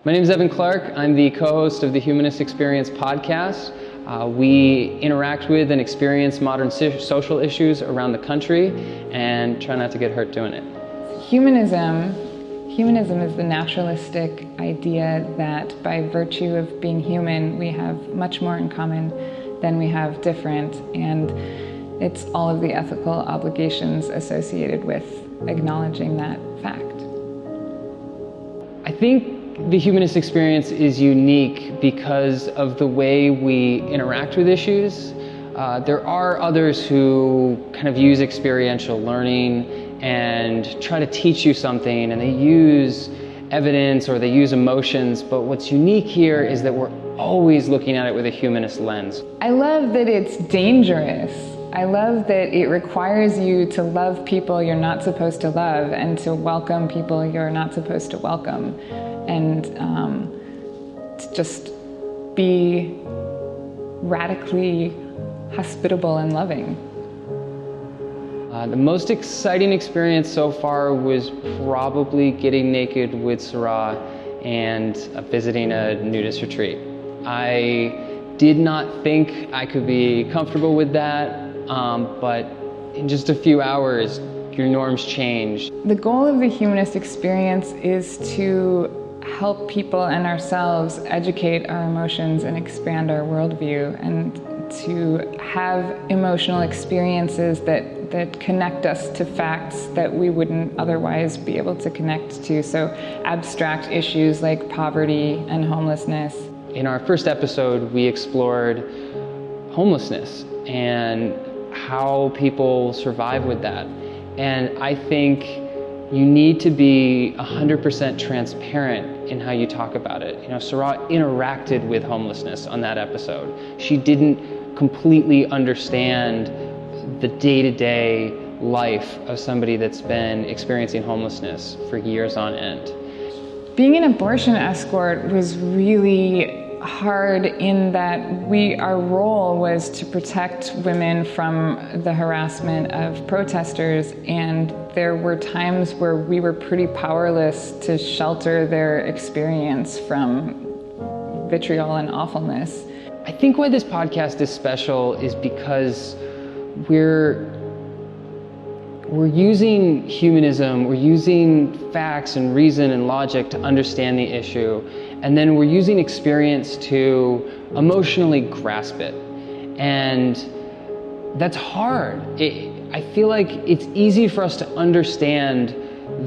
My name is Evan Clark. I'm the co-host of the Humanist Experience podcast. We interact with and experience modern social issues around the country and try not to get hurt doing it. Humanism is the naturalistic idea that by virtue of being human, we have much more in common than we have different, and it's all of the ethical obligations associated with acknowledging that fact. I think the humanist experience is unique because of the way we interact with issues. There are others who kind of use experiential learning and try to teach you something, and they use evidence or they use emotions, but what's unique here is that we're always looking at it with a humanist lens. I love that it's dangerous. I love that it requires you to love people you're not supposed to love and to welcome people you're not supposed to welcome, and to just be radically hospitable and loving. The most exciting experience so far was probably getting naked with Sarah and visiting a nudist retreat. I did not think I could be comfortable with that, but in just a few hours, your norms change. The goal of the humanist experience is to help people and ourselves educate our emotions and expand our worldview, and to have emotional experiences that connect us to facts that we wouldn't otherwise be able to connect to. So abstract issues like poverty and homelessness. In our first episode, we explored homelessness and how people survive with that. And I think you need to be 100% transparent in how you talk about it. You know, Sarah interacted with homelessness on that episode. She didn't completely understand the day-to-day life of somebody that's been experiencing homelessness for years on end. Being an abortion escort was really hard in that our role was to protect women from the harassment of protesters, and there were times where we were pretty powerless to shelter their experience from vitriol and awfulness. I think why this podcast is special is because we're using humanism, we're using facts and reason and logic to understand the issue, and then we're using experience to emotionally grasp it. And that's hard. I feel like it's easy for us to understand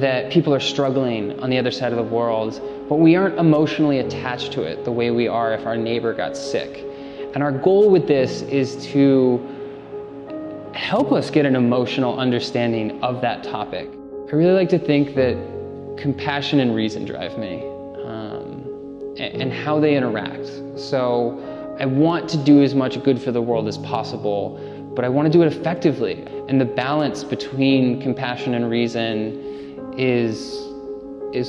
that people are struggling on the other side of the world, but we aren't emotionally attached to it the way we are if our neighbor got sick. And our goal with this is to help us get an emotional understanding of that topic. I really like to think that compassion and reason drive me, and how they interact. So I want to do as much good for the world as possible, but I want to do it effectively. And the balance between compassion and reason is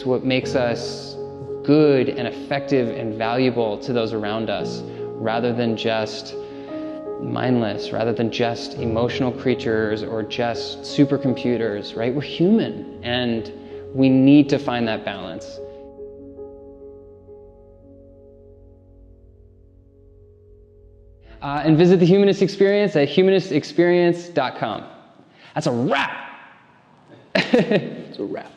what makes us good and effective and valuable to those around us, rather than just mindless, rather than just emotional creatures or just supercomputers, right? We're human, and we need to find that balance. And visit the Humanist Experience at humanistexperience.com. That's a wrap. It's a wrap.